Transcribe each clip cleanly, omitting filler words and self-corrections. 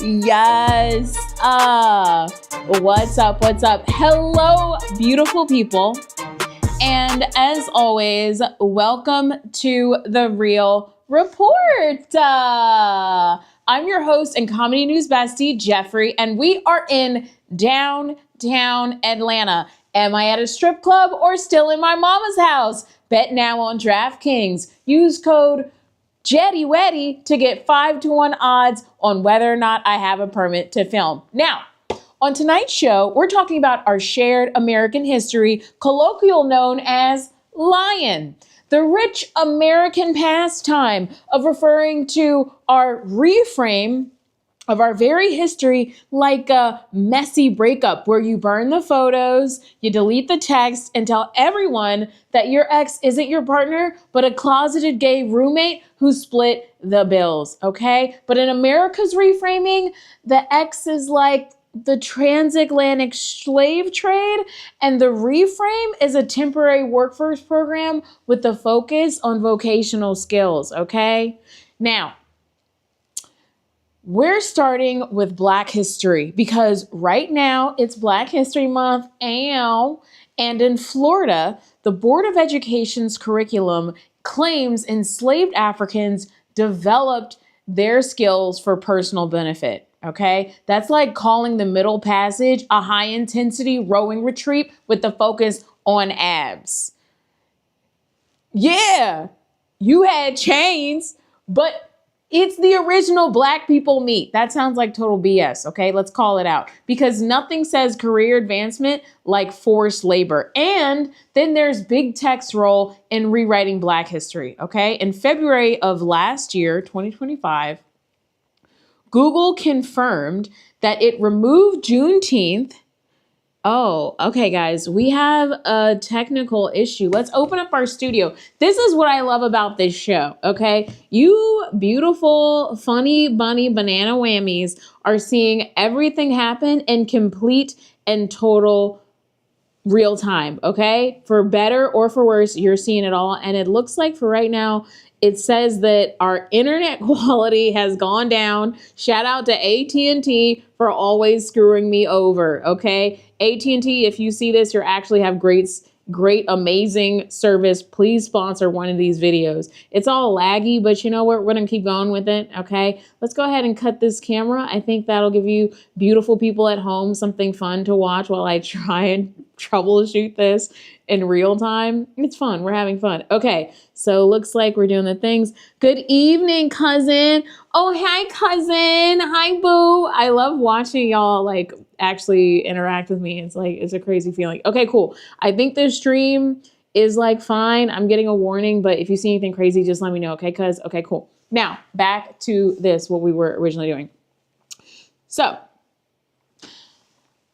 Yes. What's up? What's up? Hello, beautiful people. And as always, welcome to The Real Report. I'm your host and comedy news bestie, Jeffrey, and we are in downtown Atlanta. Am I at a strip club or still in my mama's house? Bet now on DraftKings. Use code JETTYWETTY to get 5-to-1 odds on whether or not I have a permit to film. Now, on tonight's show, we're talking about our shared American history, colloquial known as lying. The rich American pastime of referring to our reframe of our very history like a messy breakup where you burn the photos, you delete the text, and tell everyone that your ex isn't your partner, but a closeted gay roommate who split the bills, okay? But in America's reframing, the ex is like the transatlantic slave trade, and the reframe is a temporary workforce program with the focus on vocational skills, okay? Now, we're starting with Black history because right now it's Black History Month, and in Florida, the Board of Education's curriculum claims enslaved Africans developed their skills for personal benefit. Okay, that's like calling the Middle Passage a high-intensity rowing retreat with the focus on abs. Yeah, you had chains, but it's the original Black people meat. That sounds like total BS, okay? Let's call it out. Because nothing says career advancement like forced labor. And then there's Big Tech's role in rewriting Black history, okay? In February of last year, 2025, Google confirmed that it removed Juneteenth. Oh, okay, guys, we have a technical issue. Let's open up our studio. This is what I love about this show, okay? You beautiful, funny, bunny, banana whammies are seeing everything happen in complete and total real time, okay? For better or for worse, you're seeing it all. And it looks like for right now, it says that our internet quality has gone down. Shout out to AT&T for always screwing me over, okay? AT&T, if you see this, you actually have great, amazing service. Please sponsor one of these videos. It's all laggy, but you know what? We're going to keep going with it, okay? Let's go ahead and cut this camera. I think that'll give you beautiful people at home something fun to watch while I try and troubleshoot this in real time. It's fun. We're having fun. Okay, so looks like we're doing the things. Good evening, cousin. Oh, hi, cousin. Hi, boo. I love watching y'all like actually interact with me. It's like, it's a crazy feeling. Okay, cool. I think this stream is like fine. I'm getting a warning, but if you see anything crazy, just let me know, okay, cuz? Okay, cool. Now, back to this, what we were originally doing. So,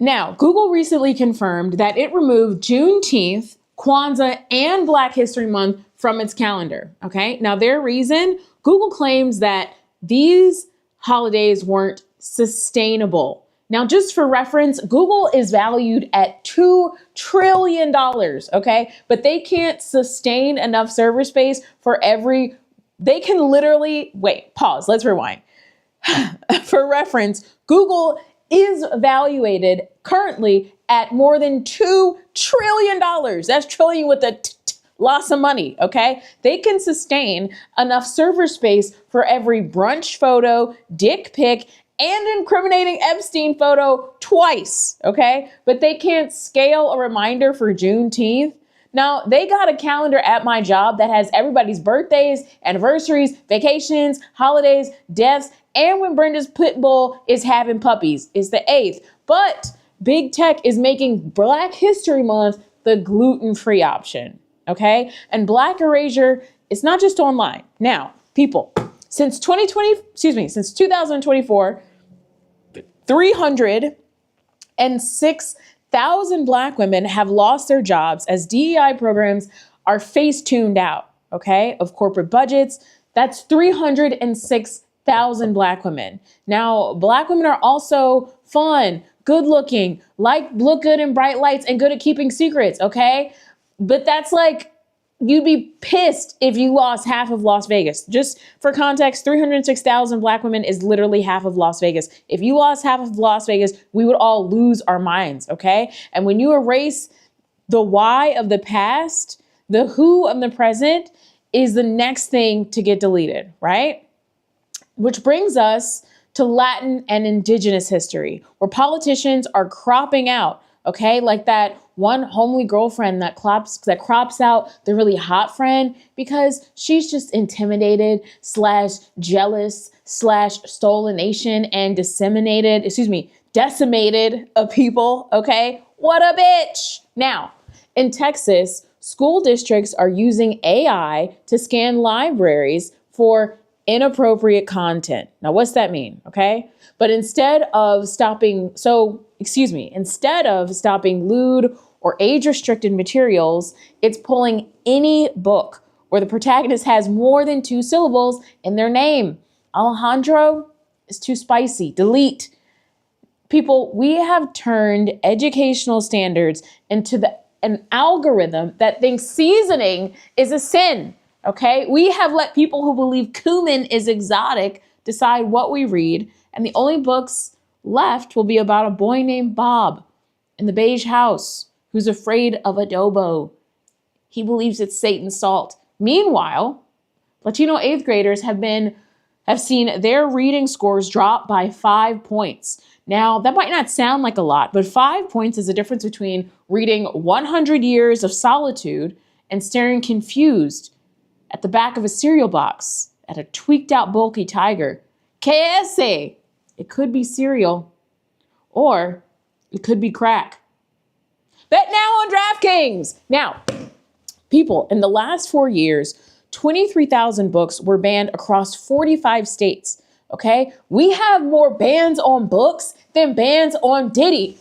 now, Google recently confirmed that it removed Juneteenth, Kwanzaa, and Black History Month from its calendar, okay? Now, their reason, Google claims that these holidays weren't sustainable. Now, just for reference, Google is valued at $2 trillion, okay? But they can't sustain enough server space for they can literally, wait, pause, let's rewind. For reference, Google is evaluated currently at more than $2 trillion. That's trillion with a lots of money, okay? They can sustain enough server space for every brunch photo, dick pic, and incriminating Epstein photo twice, okay? But they can't scale a reminder for Juneteenth. Now, they got a calendar at my job that has everybody's birthdays, anniversaries, vacations, holidays, deaths, and when Brenda's pit bull is having puppies. It's the 8th. But Big Tech is making Black History Month the gluten-free option, okay? And Black Erasure, it's not just online. Now, people, since 2024, 306,000 Black women have lost their jobs as DEI programs are face-tuned out, okay, of corporate budgets. That's 306,000 Black women. Now, Black women are also fun, good looking, look good in bright lights, and good at keeping secrets, okay? But that's like you'd be pissed if you lost half of Las Vegas. Just for context, 306,000 Black women is literally half of Las Vegas. If you lost half of Las Vegas, we would all lose our minds, okay? And when you erase the why of the past, the who of the present is the next thing to get deleted, right? Which brings us to Latin and indigenous history, where politicians are cropping out, okay? Like that one homely girlfriend that crops out the really hot friend because she's just intimidated / jealous / stole a nation and decimated a people, okay? What a bitch. Now, in Texas, school districts are using AI to scan libraries for inappropriate content. Now, what's that mean? Okay. But instead of stopping lewd or age restricted materials, it's pulling any book where the protagonist has more than 2 syllables in their name. Alejandro is too spicy. Delete. People, we have turned educational standards into an algorithm that thinks seasoning is a sin. Okay, we have let people who believe cumin is exotic decide what we read, and the only books left will be about a boy named Bob in the beige house who's afraid of adobo. He believes it's Satan's salt. Meanwhile, Latino 8th graders have seen their reading scores drop by 5 points. Now, that might not sound like a lot, but 5 points is the difference between reading 100 Years of Solitude and staring confused at the back of a cereal box at a tweaked out bulky tiger. KSA. It could be cereal, or it could be crack. Bet now on DraftKings. Now, people, in the last 4 years, 23,000 books were banned across 45 states. Okay, we have more bans on books than bans on Diddy.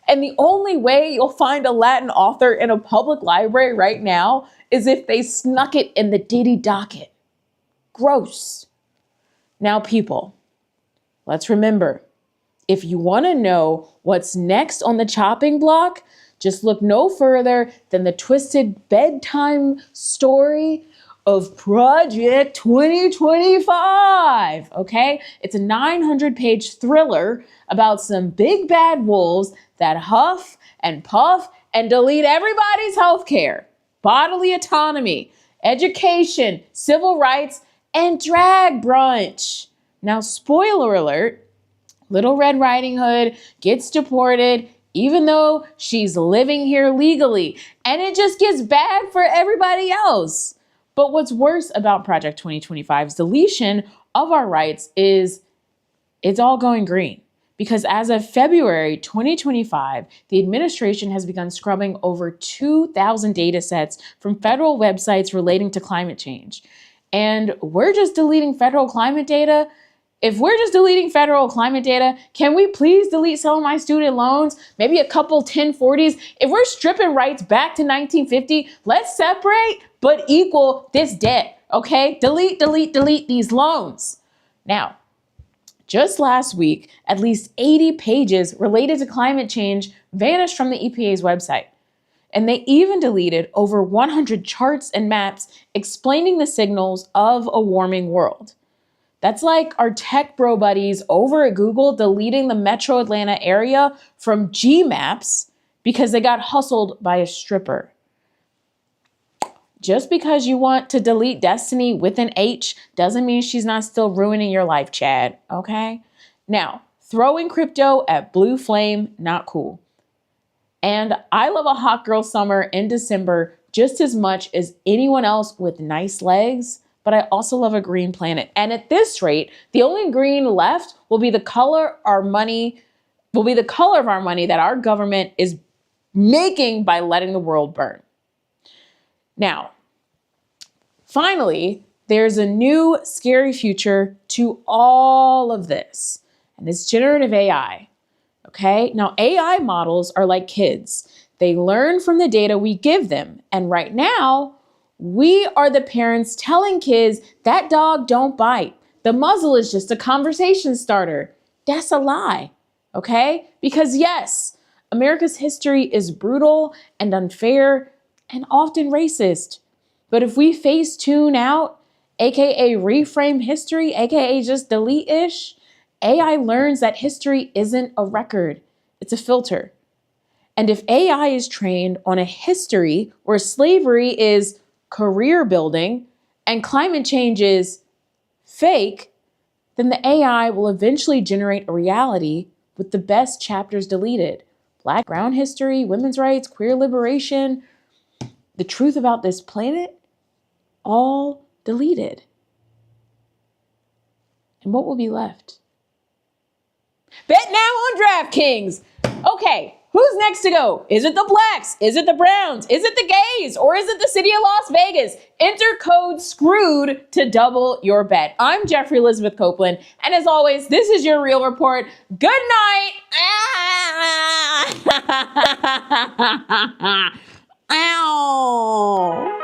And the only way you'll find a Latin author in a public library right now is if they snuck it in the Diddy docket. Gross. Now, people, let's remember, if you want to know what's next on the chopping block, just look no further than the twisted bedtime story of Project 2025, okay? It's a 900-page thriller about some big bad wolves that huff and puff and delete everybody's healthcare, bodily autonomy, education, civil rights, and drag brunch. Now, spoiler alert, Little Red Riding Hood gets deported even though she's living here legally, and it just gets bad for everybody else. But what's worse about Project 2025's deletion of our rights is it's all going green. Because as of February 2025, the administration has begun scrubbing over 2,000 data sets from federal websites relating to climate change. And we're just deleting federal climate data. If we're just deleting federal climate data, can we please delete some of my student loans? Maybe a couple 1040s. If we're stripping rights back to 1950, let's separate but equal this debt, okay? Delete these loans. Now, just last week, at least 80 pages related to climate change vanished from the EPA's website. And they even deleted over 100 charts and maps explaining the signals of a warming world. That's like our tech bro buddies over at Google deleting the Metro Atlanta area from Gmaps because they got hustled by a stripper. Just because you want to delete Destiny with an H doesn't mean she's not still ruining your life, Chad, okay? Now, throwing crypto at Blue Flame, not cool. And I love a hot girl summer in December just as much as anyone else with nice legs, but I also love a green planet. And at this rate, the only green left will be the color of our money that our government is making by letting the world burn. Now, finally, there's a new scary future to all of this, and it's generative AI. Okay, now AI models are like kids. They learn from the data we give them. And right now, we are the parents telling kids that dog don't bite. The muzzle is just a conversation starter. That's a lie, okay? Because yes, America's history is brutal and unfair, and often racist. But if we face tune out, aka reframe history, aka just delete-ish, AI learns that history isn't a record, it's a filter. And if AI is trained on a history where slavery is career building and climate change is fake, then the AI will eventually generate a reality with the best chapters deleted. Black, brown history, women's rights, queer liberation, the truth about this planet, all deleted. And what will be left? Bet now on DraftKings. Okay, who's next to go? Is it the blacks? Is it the browns? Is it the gays? Or is it the city of Las Vegas? Enter code SCREWED to double your bet. I'm Jeffrey Elizabeth Copeland, and as always, this is your Real Report. Good night. Ow.